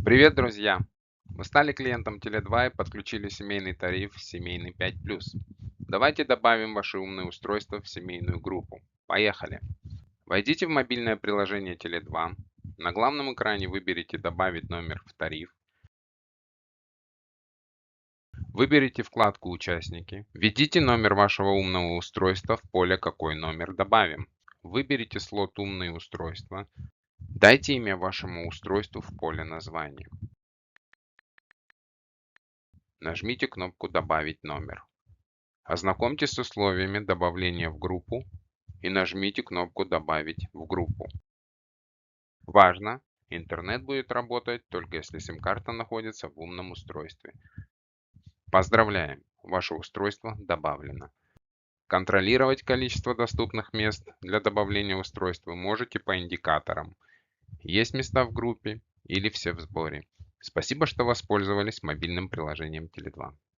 Привет, друзья! Вы стали клиентом Теле2 и подключили семейный тариф «Семейный 5+». Давайте добавим ваши умные устройства в семейную группу. Поехали! Войдите в мобильное приложение Теле2. На главном экране выберите «Добавить номер в тариф». Выберите вкладку «Участники». Введите номер вашего умного устройства в поле «Какой номер добавим». Выберите слот «Умные устройства». Дайте имя вашему устройству в поле названия. Нажмите кнопку «Добавить номер». Ознакомьтесь с условиями добавления в группу и нажмите кнопку «Добавить в группу». Важно! Интернет будет работать только если сим-карта находится в умном устройстве. Поздравляем! Ваше устройство добавлено. Контролировать количество доступных мест для добавления устройств вы можете по индикаторам. Есть места в группе или все в сборе. Спасибо, что воспользовались мобильным приложением Теле2.